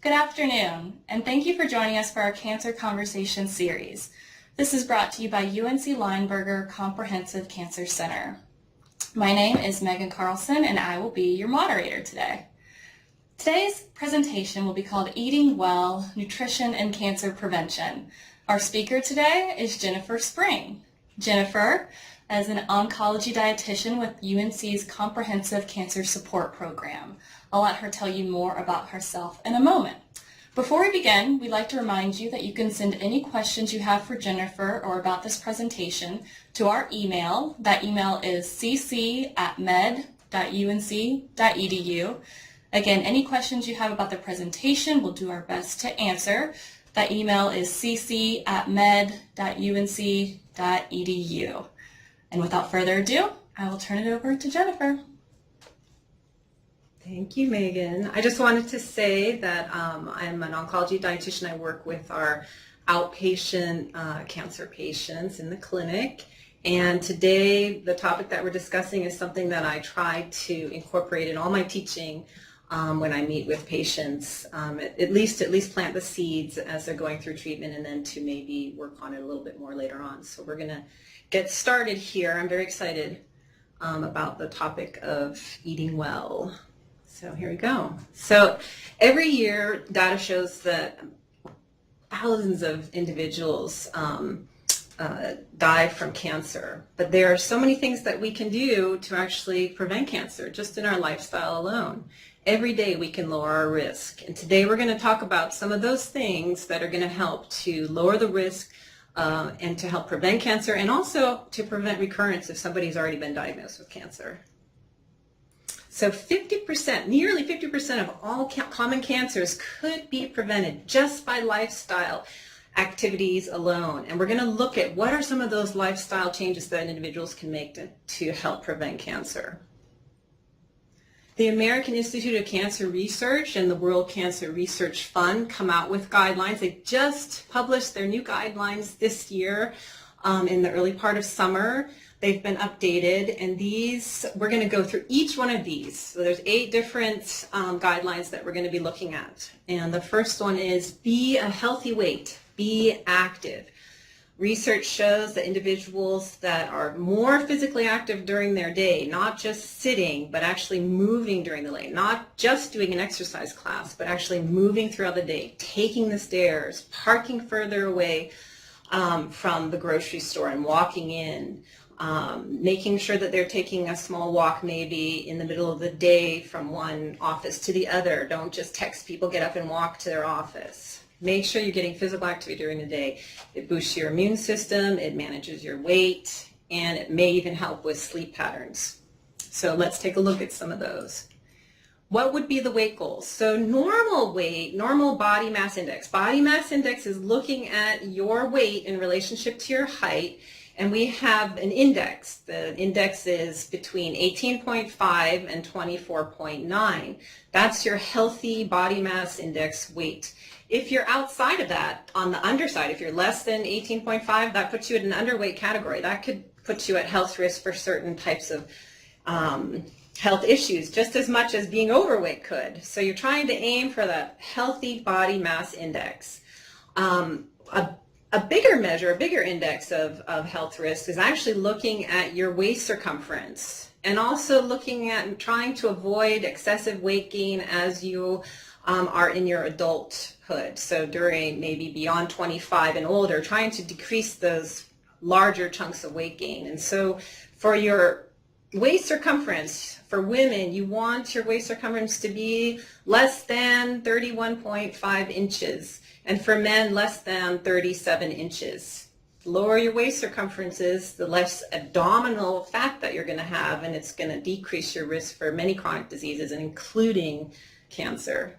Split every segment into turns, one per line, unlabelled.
Good afternoon, and thank you for joining us for our Cancer Conversation series. This is brought to you by UNC Lineberger Comprehensive Cancer Center. My name is Megan Carlson, and I will be your moderator today. Today's presentation will be called Eating Well, Nutrition and Cancer Prevention. Our speaker today is Jennifer Spring. Jennifer is an oncology dietitian with UNC's Comprehensive Cancer Support Program. I'll let her tell you more about herself in a moment. Before we begin, we'd like to remind you that you can send any questions you have for Jennifer or about this presentation to our email. That email is cc@med.unc.edu. Again, any questions you have about the presentation, we'll do our best to answer. That email is cc@med.unc.edu. And without further ado, I will turn it over to Jennifer.
Thank you, Megan. I just wanted to say that I'm an oncology dietitian. I work with our outpatient cancer patients in the clinic. And today, the topic that we're discussing is something that I try to incorporate in all my teaching when I meet with patients, at least plant the seeds as they're going through treatment, and then to maybe work on it a little bit more later on. So we're going to get started here. I'm very excited about the topic of eating well. So here we go. So every year, data shows that thousands of individuals die from cancer. But there are so many things that we can do to actually prevent cancer, just in our lifestyle alone. Every day we can lower our risk. And today we're going to talk about some of those things that are going to help to lower the risk and to help prevent cancer, and also to prevent recurrence if somebody's already been diagnosed with cancer. So 50%, nearly 50% of all common cancers could be prevented just by lifestyle activities alone. And we're going to look at what are some of those lifestyle changes that individuals can make to help prevent cancer. The American Institute of Cancer Research and the World Cancer Research Fund come out with guidelines. They just published their new guidelines this year in the early part of summer. They've been updated, and these, we're going to go through each one of these. So there's 8 different guidelines that we're going to be looking at. And the first one is be a healthy weight, be active. Research shows that individuals that are more physically active during their day, not just sitting, but actually moving during the day, not just doing an exercise class, but actually moving throughout the day, taking the stairs, parking further away from the grocery store and walking in, making sure that they're taking a small walk maybe in the middle of the day from one office to the other. Don't just text people, get up and walk to their office. Make sure you're getting physical activity during the day. It boosts your immune system, it manages your weight, and it may even help with sleep patterns. So let's take a look at some of those. What would be the weight goals? So normal weight, normal body mass index. Body mass index is looking at your weight in relationship to your height, and we have an index. The index is between 18.5 and 24.9. That's your healthy body mass index weight. If you're outside of that, on the underside, if you're less than 18.5, that puts you in an underweight category. That could put you at health risk for certain types of health issues, just as much as being overweight could. So you're trying to aim for that healthy body mass index. A bigger measure, a bigger index of health risk is actually looking at your waist circumference, and also looking at and trying to avoid excessive weight gain as you are in your adulthood. So during maybe beyond 25 and older, trying to decrease those larger chunks of weight gain. And so for your waist circumference, for women, you want your waist circumference to be less than 31.5 inches. And for men, less than 37 inches. The lower your waist circumference is, the less abdominal fat that you're going to have, and it's going to decrease your risk for many chronic diseases, including cancer.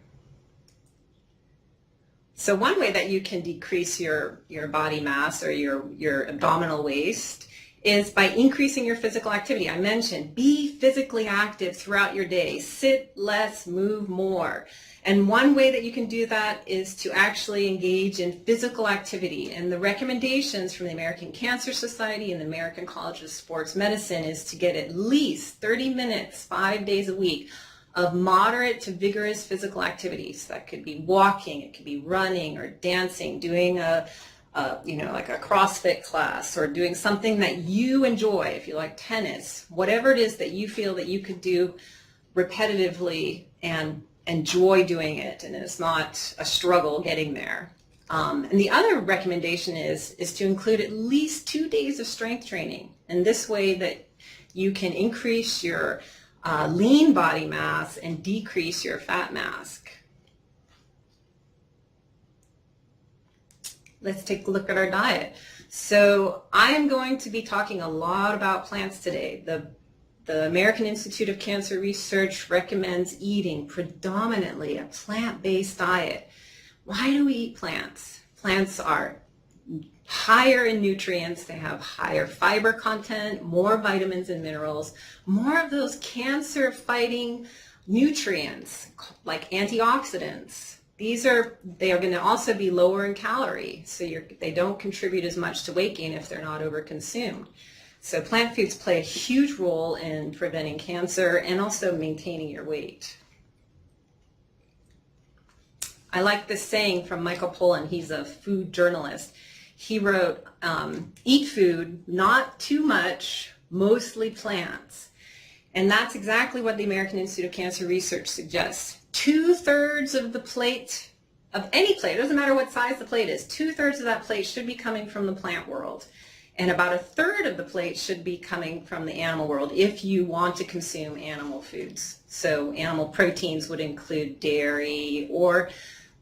So one way that you can decrease your body mass or your abdominal waist is by increasing your physical activity. I mentioned, be physically active throughout your day. Sit less, move more. And one way that you can do that is to actually engage in physical activity. And the recommendations from the American Cancer Society and the American College of Sports Medicine is to get at least 30 minutes, 5 days a week, of moderate to vigorous physical activities. That could be walking, it could be running or dancing, doing like a CrossFit class, or doing something that you enjoy. If you like tennis, whatever it is that you feel that you could do repetitively and enjoy doing it, and it's not a struggle getting there. And the other recommendation is to include at least 2 days of strength training, and this way that you can increase your lean body mass and decrease your fat mass. Let's take a look at our diet. So I am going to be talking a lot about plants today. The American Institute of Cancer Research recommends eating predominantly a plant-based diet. Why do we eat plants? Plants are higher in nutrients, they have higher fiber content, more vitamins and minerals, more of those cancer-fighting nutrients like antioxidants. They are going to also be lower in calorie, so they don't contribute as much to weight gain if they're not overconsumed. So plant foods play a huge role in preventing cancer and also maintaining your weight. I like this saying from Michael Pollan. He's a food journalist. He wrote, eat food, not too much, mostly plants. And that's exactly what the American Institute of Cancer Research suggests. 2/3 of the plate, of any plate, it doesn't matter what size the plate is, 2/3 of that plate should be coming from the plant world. And about 1/3 of the plate should be coming from the animal world if you want to consume animal foods. So animal proteins would include dairy or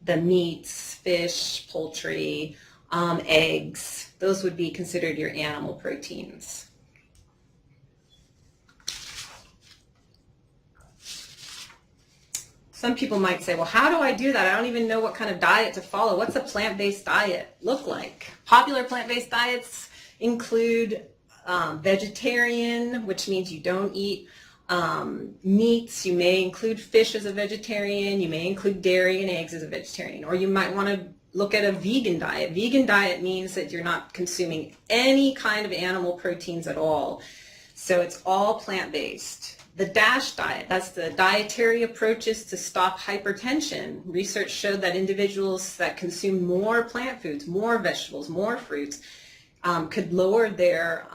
the meats, fish, poultry, eggs. Those would be considered your animal proteins. Some people might say, well, how do I do that? I don't even know what kind of diet to follow. What's a plant-based diet look like? Popular plant-based diets include vegetarian, which means you don't eat meats. You may include fish as a vegetarian. You may include dairy and eggs as a vegetarian. Or you might want to look at a vegan diet. Vegan diet means that you're not consuming any kind of animal proteins at all. So it's all plant-based. The DASH diet, that's the dietary approaches to stop hypertension. Research showed that individuals that consume more plant foods, more vegetables, more fruits, could lower their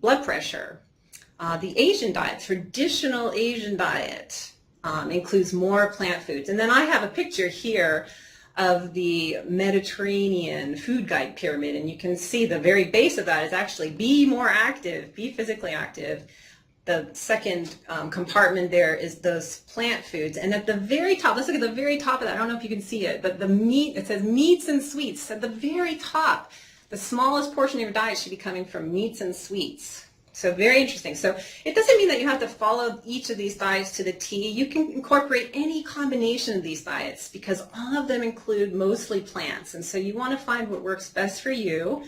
blood pressure. The Asian diet, traditional Asian diet, includes more plant foods. And then I have a picture here of the Mediterranean food guide pyramid, and you can see the very base of that is actually be more active, be physically active. The second compartment there is those plant foods. And at the very top, let's look at the very top of that. I don't know if you can see it, but it says meats and sweets. At the very top, the smallest portion of your diet should be coming from meats and sweets. So very interesting. So it doesn't mean that you have to follow each of these diets to the T. You can incorporate any combination of these diets because all of them include mostly plants. And so you want to find what works best for you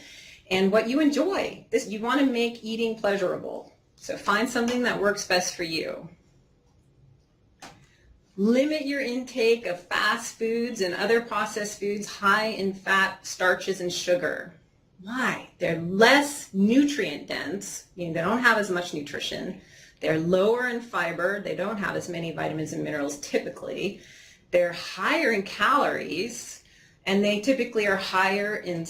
and what you enjoy. You want to make eating pleasurable. So find something that works best for you. Limit your intake of fast foods and other processed foods high in fat, starches, and sugar. Why? They're less nutrient dense, meaning they don't have as much nutrition. They're lower in fiber. They don't have as many vitamins and minerals typically. They're higher in calories, and they typically are higher in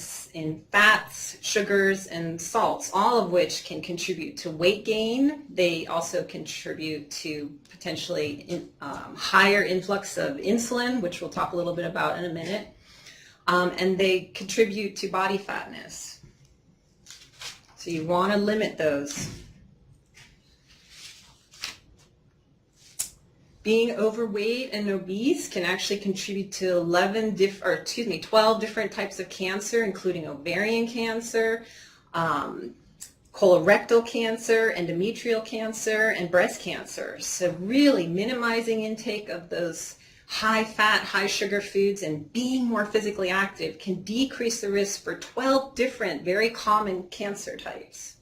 fats, sugars, and salts, all of which can contribute to weight gain. They also contribute to potentially higher influx of insulin, which we'll talk a little bit about in a minute. And they contribute to body fatness. So you want to limit those. Being overweight and obese can actually contribute to 12 different types of cancer, including ovarian cancer, colorectal cancer, endometrial cancer, and breast cancer. So really minimizing intake of those high fat, high sugar foods and being more physically active can decrease the risk for 12 different very common cancer types.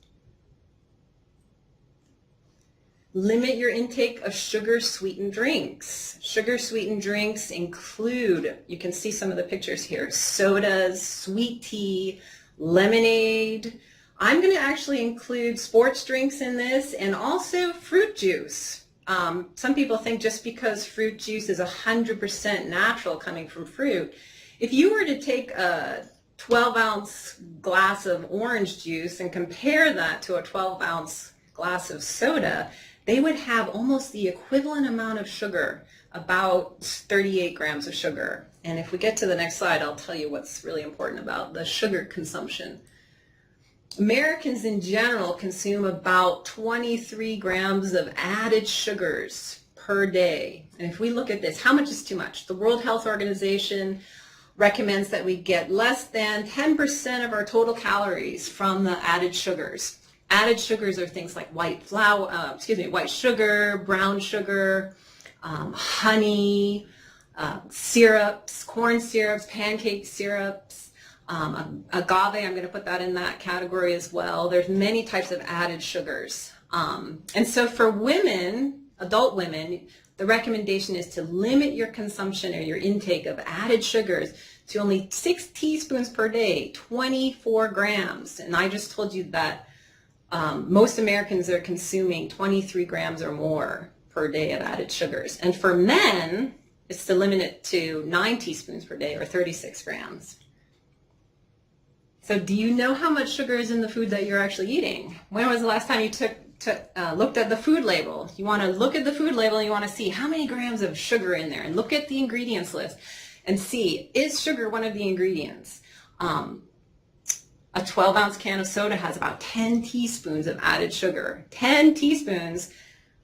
Limit your intake of sugar-sweetened drinks. Sugar-sweetened drinks include, you can see some of the pictures here, sodas, sweet tea, lemonade. I'm going to actually include sports drinks in this and also fruit juice. Some people think just because fruit juice is 100% natural coming from fruit, if you were to take a 12-ounce glass of orange juice and compare that to a 12-ounce glass of soda, they would have almost the equivalent amount of sugar, about 38 grams of sugar. And if we get to the next slide, I'll tell you what's really important about the sugar consumption. Americans in general consume about 23 grams of added sugars per day. And if we look at this, how much is too much? The World Health Organization recommends that we get less than 10% of our total calories from the added sugars. Added sugars are things like white sugar, brown sugar, honey, syrups, corn syrups, pancake syrups, agave, I'm going to put that in that category as well. There's many types of added sugars. And so for women, adult women, the recommendation is to limit your consumption or your intake of added sugars to only 6 teaspoons per day, 24 grams. And I just told you that most Americans are consuming 23 grams or more per day of added sugars. And for men, it's to limit it to 9 teaspoons per day or 36 grams. So do you know how much sugar is in the food that you're actually eating? When was the last time you looked at the food label? You want to look at the food label and you want to see how many grams of sugar in there, and look at the ingredients list and see, is sugar one of the ingredients? A 12-ounce can of soda has about 10 teaspoons of added sugar. 10 teaspoons,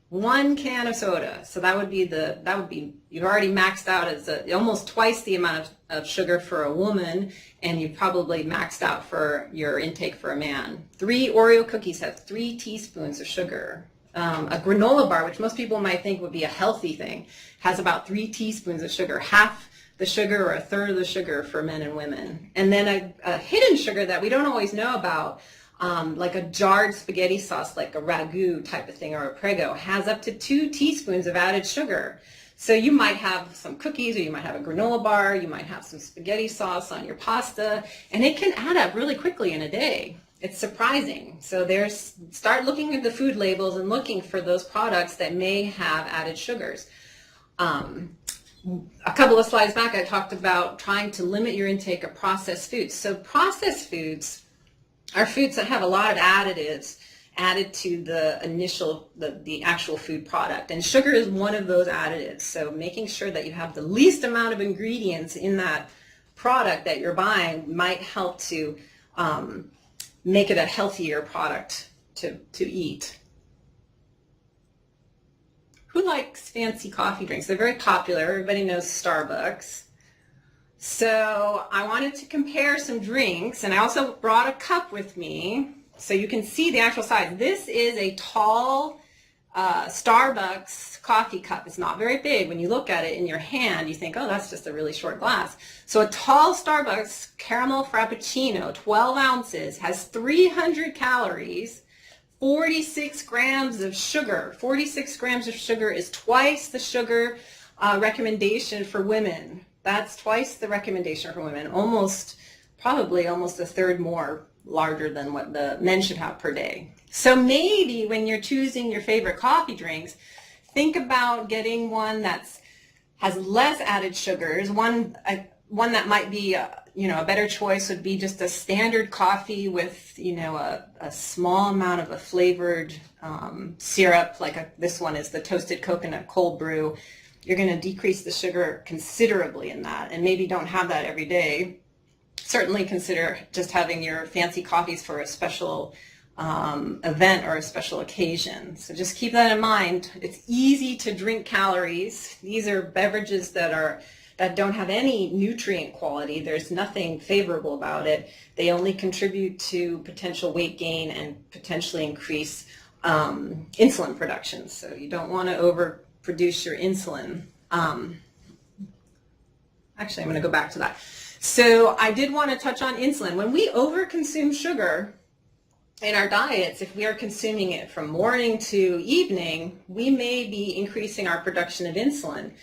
1 can of soda. So that would be you've already maxed out as almost twice the amount of sugar for a woman, and you've probably maxed out for your intake for a man. 3 Oreo cookies have 3 teaspoons of sugar. A granola bar, which most people might think would be a healthy thing, has about 3 teaspoons of sugar, half the sugar or a third of the sugar for men and women. And then a hidden sugar that we don't always know about, like a jarred spaghetti sauce, like a ragu type of thing or a prego, has up to 2 teaspoons of added sugar. So you might have some cookies, or you might have a granola bar, you might have some spaghetti sauce on your pasta, and it can add up really quickly in a day. It's surprising. So start looking at the food labels and looking for those products that may have added sugars. A couple of slides back, I talked about trying to limit your intake of processed foods. So processed foods are foods that have a lot of additives added to the actual food product. And sugar is one of those additives. So making sure that you have the least amount of ingredients in that product that you're buying might help to make it a healthier product to eat. Who likes fancy coffee drinks? They're very popular. Everybody knows Starbucks. So I wanted to compare some drinks, and I also brought a cup with me so you can see the actual size. This is a tall Starbucks coffee cup. It's not very big. When you look at it in your hand, you think, oh, that's just a really short glass. So a tall Starbucks caramel frappuccino, 12 ounces, has 300 calories, 46 grams of sugar. 46 grams of sugar is twice the sugar recommendation for women. That's twice the recommendation for women, probably almost a third more larger than what the men should have per day. So maybe when you're choosing your favorite coffee drinks, think about getting one has less added sugars. One that might be a better choice would be just a standard coffee with a small amount of a flavored syrup, this one is the toasted coconut cold brew. You're going to decrease the sugar considerably in that, and maybe don't have that every day. Certainly consider just having your fancy coffees for a special event or a special occasion. So just keep that in mind. It's easy to drink calories. These are beverages that don't have any nutrient quality. There's nothing favorable about it. They only contribute to potential weight gain and potentially increase insulin production. So you don't want to overproduce your insulin. Actually, I'm going to go back to that. So I did want to touch on insulin. When we overconsume sugar in our diets, if we are consuming it from morning to evening, we may be increasing our production of insulin.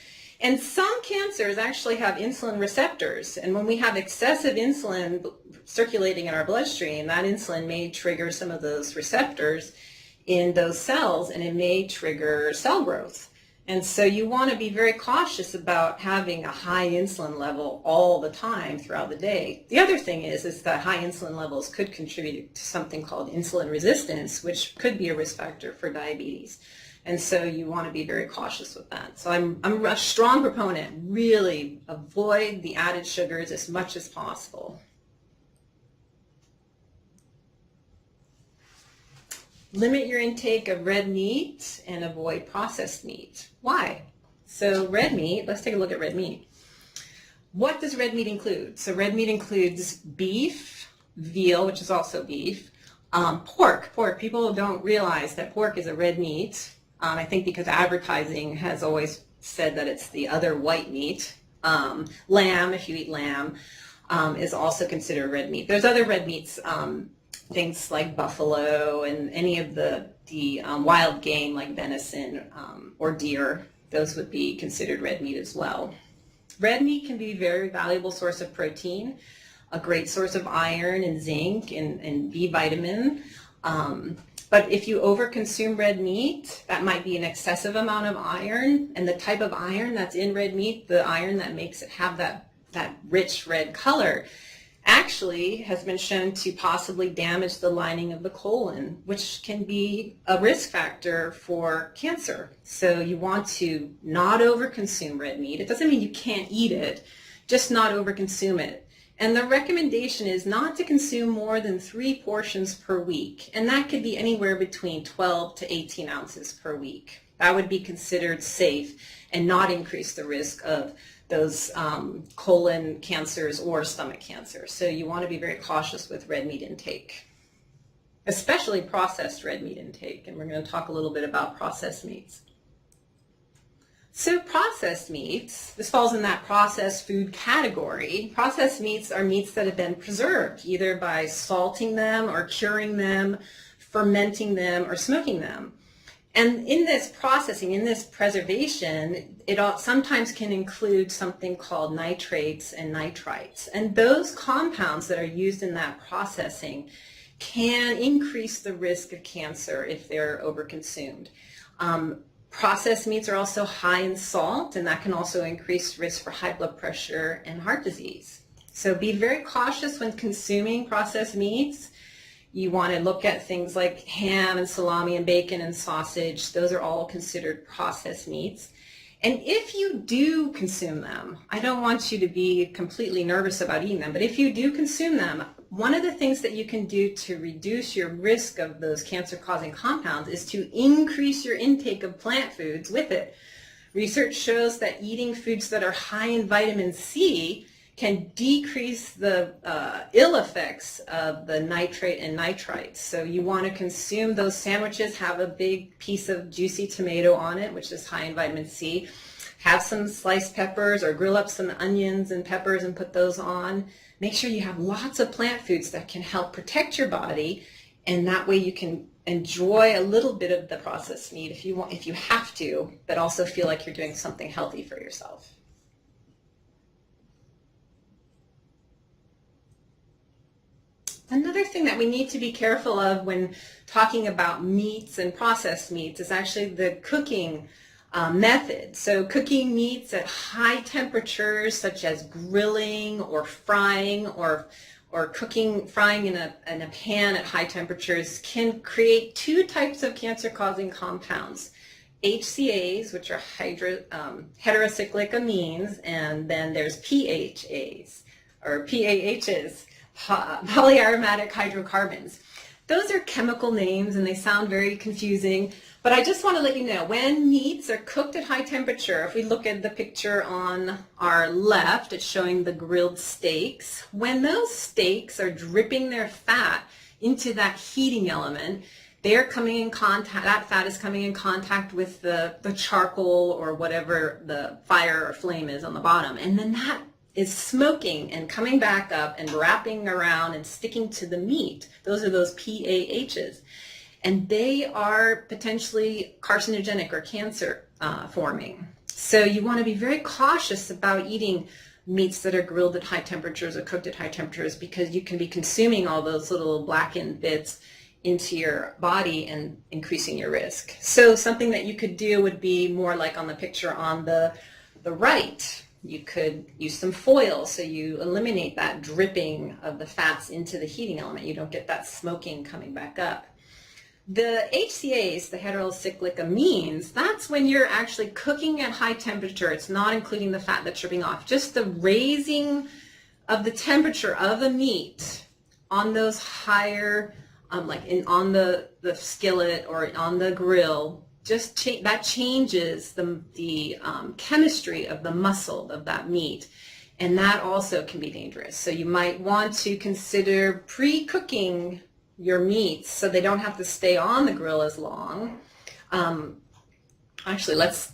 And some cancers actually have insulin receptors. And when we have excessive insulin circulating in our bloodstream, that insulin may trigger some of those receptors in those cells, and it may trigger cell growth. And so you want to be very cautious about having a high insulin level all the time throughout the day. The other thing is that high insulin levels could contribute to something called insulin resistance, which could be a risk factor for diabetes. And so you want to be very cautious with that. So I'm a strong proponent. Really avoid the added sugars as much as possible. Limit your intake of red meat and avoid processed meat. Why? So red meat, let's take a look at red meat. What does red meat include? So red meat includes beef, veal, which is also beef, pork. People don't realize that pork is a red meat. I think because advertising has always said that it's the other white meat. Lamb, if you eat lamb, is also considered red meat. There's other red meats, things like buffalo and any of the wild game like venison or deer. Those would be considered red meat as well. Red meat can be a very valuable source of protein, a great source of iron and zinc and B vitamin. But if you overconsume red meat, that might be an excessive amount of iron, and the type of iron that's in red meat, the iron that makes it have that rich red color, actually has been shown to possibly damage the lining of the colon, which can be a risk factor for cancer. So you want to not overconsume red meat. It doesn't mean you can't eat it, just not overconsume it. And the recommendation is not to consume more than 3 portions per week, and that could be anywhere between 12 to 18 ounces per week. That would be considered safe and not increase the risk of those colon cancers or stomach cancer. So you want to be very cautious with red meat intake, especially processed red meat intake, and we're going to talk a little bit about processed meats. So processed meats, this falls in that processed food category. Processed meats are meats that have been preserved, either by salting them or curing them, fermenting them, or smoking them. And in this processing, in this preservation, it sometimes can include something called nitrates and nitrites. And those compounds that are used in that processing can increase the risk of cancer if they're overconsumed. Processed meats are also high in salt, and that can also increase risk for high blood pressure and heart disease. So be very cautious when consuming processed meats. You want to look at things like ham and salami and bacon and sausage. Those are all considered processed meats. And if you do consume them, I don't want you to be completely nervous about eating them, but if you do consume them, one of the things that you can do to reduce your risk of those cancer-causing compounds is to increase your intake of plant foods with it. Research shows that eating foods that are high in vitamin C can decrease the ill effects of the nitrate and nitrites. So you want to consume those sandwiches, have a big piece of juicy tomato on it, which is high in vitamin C. Have some sliced peppers or grill up some onions and peppers and put those on. Make sure you have lots of plant foods that can help protect your body, and that way you can enjoy a little bit of the processed meat if you have to, but also feel like you're doing something healthy for yourself. Another thing that we need to be careful of when talking about meats and processed meats is actually the cooking method. So cooking meats at high temperatures, such as grilling or frying or frying in a pan at high temperatures, can create 2 types of cancer-causing compounds. HCAs, which are heterocyclic amines, and then there's PHAs, or PAHs, polyaromatic hydrocarbons. Those are chemical names and they sound very confusing, but I just want to let you know, when meats are cooked at high temperature, if we look at the picture on our left, it's showing the grilled steaks. When those steaks are dripping their fat into that heating element, they're coming in contact, that fat is coming in contact with the charcoal or whatever the fire or flame is on the bottom, and then that is smoking and coming back up and wrapping around and sticking to the meat. Those are those PAHs. And they are potentially carcinogenic or cancer forming. So you want to be very cautious about eating meats that are grilled at high temperatures or cooked at high temperatures, because you can be consuming all those little blackened bits into your body and increasing your risk. So something that you could do would be more like on the picture on the right. You could use some foil so you eliminate that dripping of the fats into the heating element. You don't get that smoking coming back up. The HCAs, the heterocyclic amines, that's when you're actually cooking at high temperature. It's not including the fat that's dripping off. Just the raising of the temperature of the meat on those higher, on the skillet or on the grill, that changes the chemistry of the muscle of that meat, and that also can be dangerous. So you might want to consider pre-cooking your meats so they don't have to stay on the grill as long. Actually, let's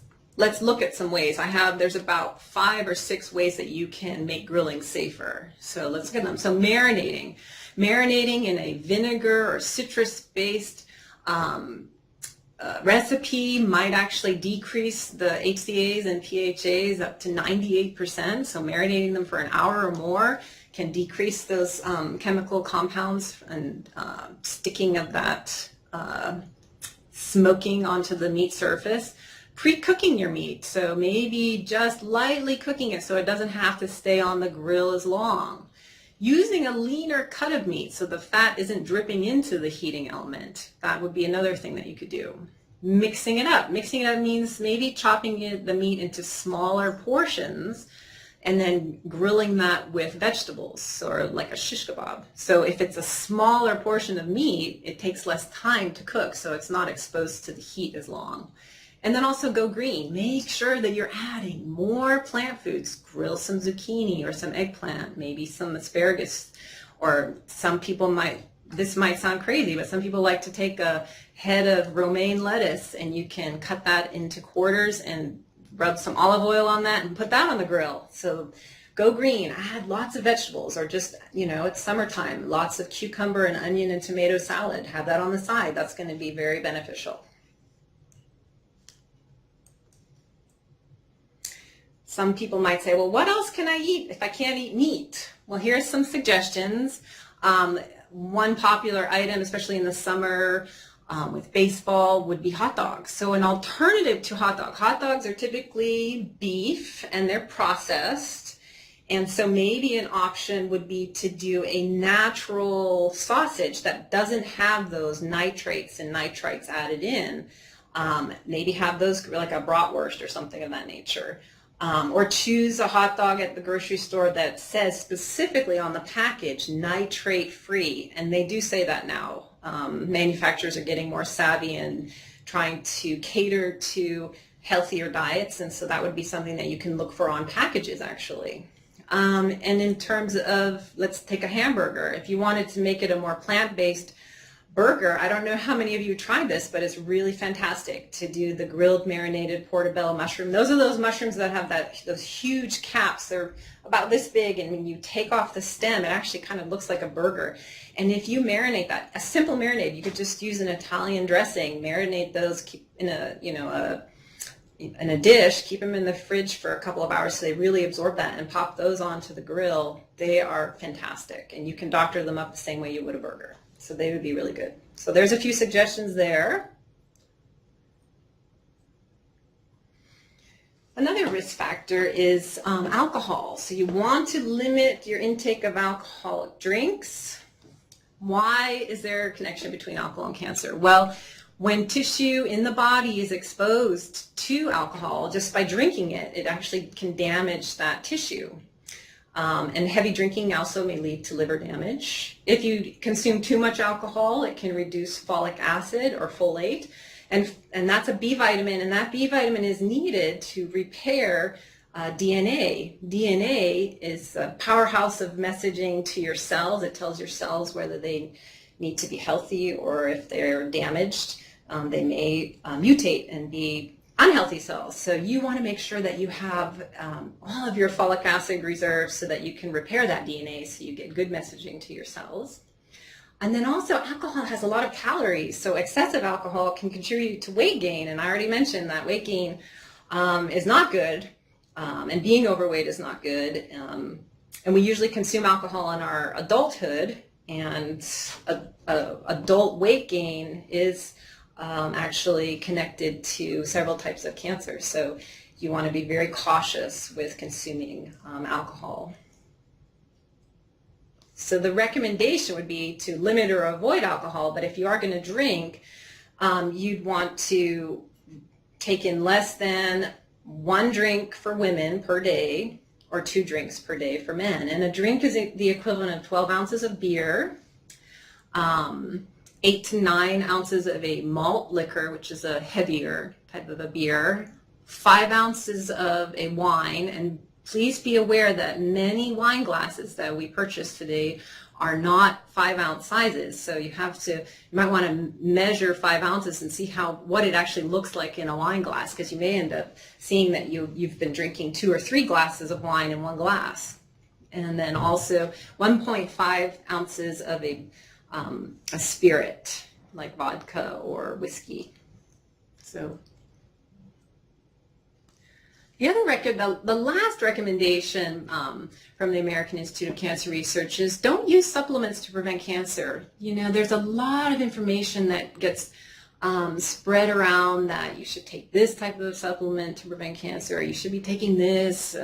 look at some ways. There's about 5 or 6 ways that you can make grilling safer. So let's look at them. So marinating in a vinegar or citrus-based recipe might actually decrease the HCAs and PAHs up to 98%. So marinating them for an hour or more can decrease those chemical compounds and sticking of that smoking onto the meat surface. Pre-cooking your meat, so maybe just lightly cooking it so it doesn't have to stay on the grill as long. Using a leaner cut of meat so the fat isn't dripping into the heating element. That would be another thing that you could do. Mixing it up. Mixing it up means maybe chopping the meat into smaller portions and then grilling that with vegetables or like a shish kebab. So if it's a smaller portion of meat, it takes less time to cook, so it's not exposed to the heat as long. And then also go green. Make sure that you're adding more plant foods. Grill some zucchini or some eggplant, maybe some asparagus, or some people this might sound crazy, but some people like to take a head of romaine lettuce and you can cut that into quarters and rub some olive oil on that and put that on the grill. So go green, add lots of vegetables, or just, it's summertime, lots of cucumber and onion and tomato salad. Have that on the side. That's going to be very beneficial. Some people might say, well, what else can I eat if I can't eat meat? Well, here's some suggestions. One popular item, especially in the summer with baseball, would be hot dogs. So an alternative to hot dogs are typically beef and they're processed. And so maybe an option would be to do a natural sausage that doesn't have those nitrates and nitrites added in. Maybe have those like a bratwurst or something of that nature. Or choose a hot dog at the grocery store that says specifically on the package, nitrate free. And they do say that now. Manufacturers are getting more savvy and trying to cater to healthier diets. And so that would be something that you can look for on packages actually. And in terms of, let's take a hamburger. If you wanted to make it a more plant-based burger, I don't know how many of you tried this, but it's really fantastic to do the grilled marinated portobello mushroom. Those are those mushrooms that have those huge caps. They're about this big, and when you take off the stem, it actually kind of looks like a burger. And if you marinate that, a simple marinade, you could just use an Italian dressing, marinate those, keep in a dish, keep them in the fridge for a couple of hours so they really absorb that, and pop those onto the grill. They are fantastic, and you can doctor them up the same way you would a burger. So they would be really good. So there's a few suggestions there. Another risk factor is alcohol. So you want to limit your intake of alcoholic drinks. Why is there a connection between alcohol and cancer? Well, when tissue in the body is exposed to alcohol, just by drinking it, it actually can damage that tissue. And heavy drinking also may lead to liver damage. If you consume too much alcohol, it can reduce folic acid or folate, and that's a B vitamin, and that B vitamin is needed to repair DNA. DNA is a powerhouse of messaging to your cells. It tells your cells whether they need to be healthy or if they're damaged. They may mutate and be unhealthy cells. So you want to make sure that you have all of your folic acid reserves so that you can repair that DNA so you get good messaging to your cells. And then also alcohol has a lot of calories, so excessive alcohol can contribute to weight gain, and I already mentioned that weight gain is not good, and being overweight is not good, and we usually consume alcohol in our adulthood, And adult weight gain is actually connected to several types of cancer. So you want to be very cautious with consuming alcohol. So the recommendation would be to limit or avoid alcohol, but if you are going to drink, you'd want to take in less than 1 drink for women per day or 2 drinks per day for men. And a drink is the equivalent of 12 ounces of beer, 8 to 9 ounces of a malt liquor, which is a heavier type of a beer, 5 ounces of a wine, and please be aware that many wine glasses that we purchase today are not 5-ounce sizes. So you might want to measure 5 ounces and see what it actually looks like in a wine glass, because you may end up seeing that you've been drinking 2 or 3 glasses of wine in one glass. And then also 1.5 ounces of a spirit like vodka or whiskey. So the last recommendation from the American Institute of Cancer Research is don't use supplements to prevent cancer. There's a lot of information that gets spread around that you should take this type of supplement to prevent cancer, or you should be taking this.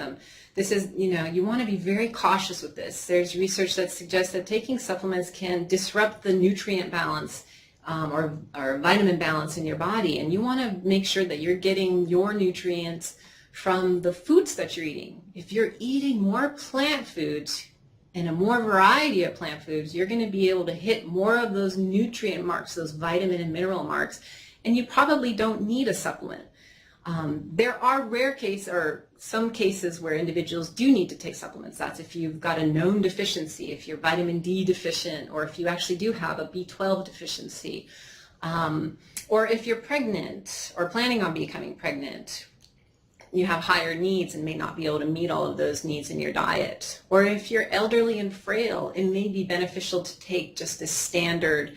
This is, you want to be very cautious with this. There's research that suggests that taking supplements can disrupt the nutrient balance or vitamin balance in your body, and you want to make sure that you're getting your nutrients from the foods that you're eating. If you're eating more plant foods and a more variety of plant foods, you're going to be able to hit more of those nutrient marks, those vitamin and mineral marks, and you probably don't need a supplement. There are rare cases or some cases where individuals do need to take supplements. That's if you've got a known deficiency, if you're vitamin D deficient, or if you actually do have a B12 deficiency, or if you're pregnant or planning on becoming pregnant. You have higher needs and may not be able to meet all of those needs in your diet. Or if you're elderly and frail, it may be beneficial to take just a standard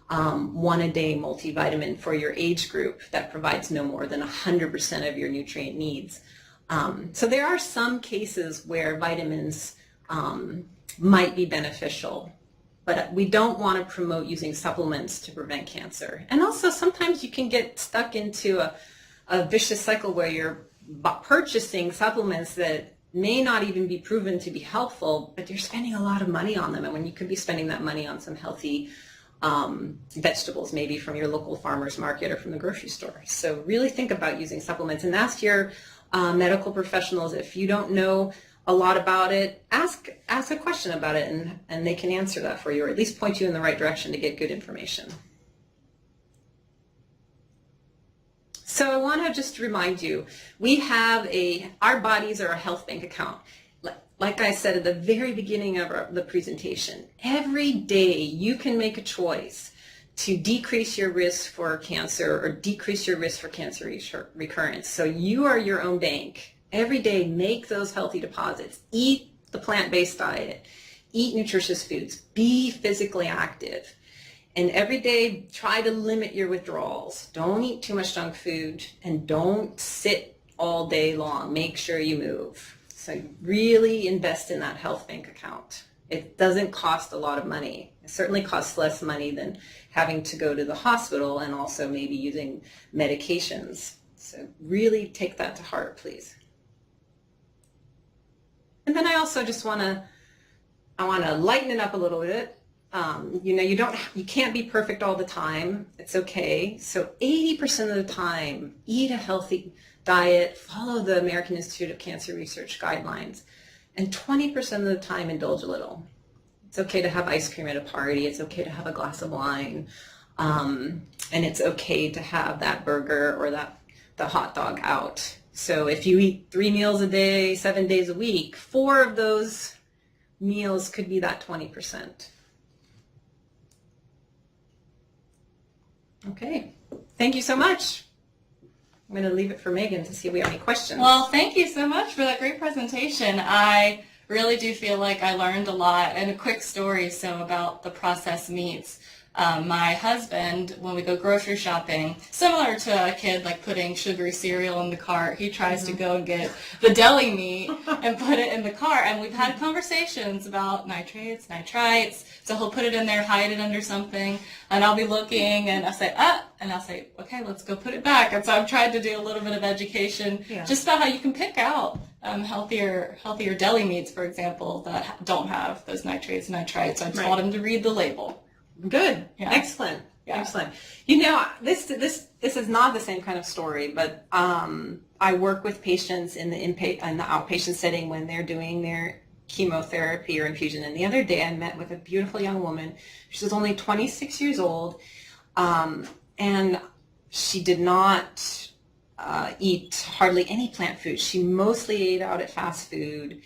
1-a-day multivitamin for your age group that provides no more than 100% of your nutrient needs. So there are some cases where vitamins might be beneficial, but we don't want to promote using supplements to prevent cancer. And also sometimes you can get stuck into a vicious cycle where you're purchasing supplements that may not even be proven to be helpful, but you're spending a lot of money on them, and when you could be spending that money on some healthy vegetables, maybe from your local farmer's market or from the grocery store. So really think about using supplements, and ask your medical professionals. If you don't know a lot about it, ask a question about it, and they can answer that for you, or at least point you in the right direction to get good information. So I want to just remind you, our bodies are a health bank account. Like I said at the very beginning of the presentation, every day you can make a choice to decrease your risk for cancer or decrease your risk for cancer recurrence. So you are your own bank. Every day, make those healthy deposits. Eat the plant-based diet. Eat nutritious foods. Be physically active. And every day, try to limit your withdrawals. Don't eat too much junk food, and don't sit all day long. Make sure you move. So really invest in that health bank account. It doesn't cost a lot of money. It certainly costs less money than having to go to the hospital and also maybe using medications. So really take that to heart, please. And then I also just want to lighten it up a little bit. You can't be perfect all the time. It's okay. So 80% of the time, eat a healthy diet, follow the American Institute of Cancer Research guidelines, and 20% of the time, indulge a little. It's okay to have ice cream at a party. It's okay to have a glass of wine. And it's okay to have that burger or the hot dog out. So if you eat 3 meals a day, 7 days a week, 4 of those meals could be that 20%. Okay, thank you so much. I'm going to leave it for Megan to see if we have any questions.
Well, thank you so much for that great presentation. I really do feel like I learned a lot, and a quick story about the processed meats. My husband, when we go grocery shopping, similar to a kid like putting sugary cereal in the cart, he tries to go and get the deli meat and put it in the cart. And we've had conversations about nitrates, nitrites. So he'll put it in there, hide it under something, and I'll be looking, and I'll say, and I'll say, okay, let's go put it back. And so I've tried to do a little bit of education just about how you can pick out healthier deli meats, for example, that don't have those nitrates and nitrites. So I taught him to read the label.
Good.
Yeah.
Excellent.
Yeah.
Excellent. This is not the same kind of story, but I work with patients in the outpatient setting when they're doing their chemotherapy or infusion. And the other day I met with a beautiful young woman. She was only 26 years old, and she did not eat hardly any plant food. She mostly ate out at fast food.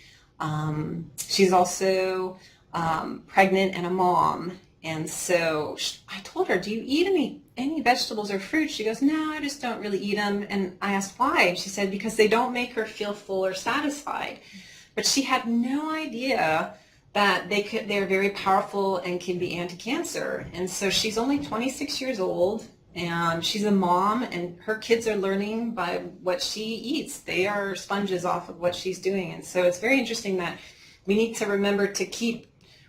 She's also pregnant and a mom. And so I told her, do you eat any vegetables or fruit? She goes, no, I just don't really eat them. And I asked why. And she said, because they don't make her feel full or satisfied. But she had no idea that they're very powerful and can be anti-cancer. And so she's only 26 years old, and she's a mom, and her kids are learning by what she eats. They are sponges off of what she's doing. And so it's very interesting that we need to remember to keep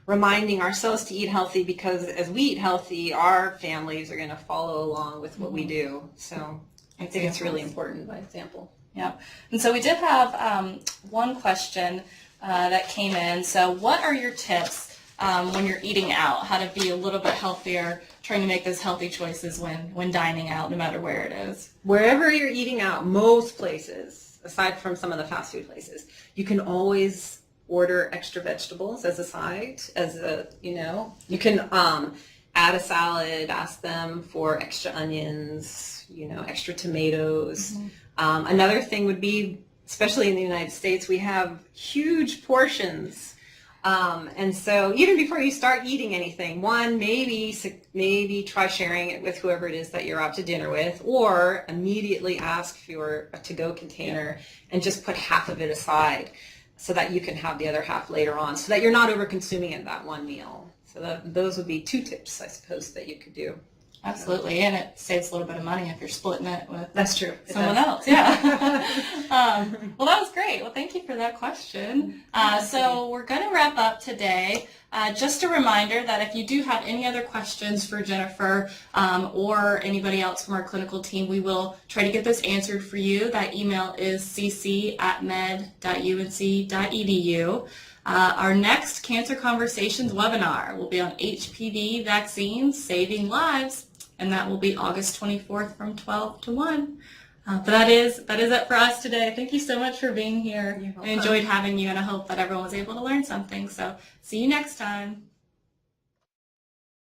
reminding ourselves to eat healthy, because as we eat healthy, our families are going to follow along with what we do. So I think it's really important by example.
Yeah. And so we did have one question that came in. So what are your tips when you're eating out, how to be a little bit healthier, trying to make those healthy choices when dining out, no matter where it is?
Wherever you're eating out, most places, aside from some of the fast food places, you can always order extra vegetables as a side, you can add a salad, ask them for extra onions, extra tomatoes. Another thing would be, especially in the United States, we have huge portions. And so even before you start eating anything, maybe try sharing it with whoever it is that you're out to dinner with, or immediately ask for a to-go container and just put half of it aside, so that you can have the other half later on, so that you're not over-consuming it that one meal. So those would be 2 tips, I suppose, that you could do.
Absolutely, and it saves a little bit of money if you're splitting it with
That's true.
someone else. Yeah. Well, that was great. Well, thank you for that question. So we're going to wrap up today. Just a reminder that if you do have any other questions for Jennifer or anybody else from our clinical team, we will try to get those answered for you. That email is cc@med.unc.edu. Our next Cancer Conversations webinar will be on HPV vaccines saving lives, and that will be August 24th from 12 to 1. But that is it for us today. Thank you so much for being here. I enjoyed having you, and I hope that everyone was able to learn something. So see you next time.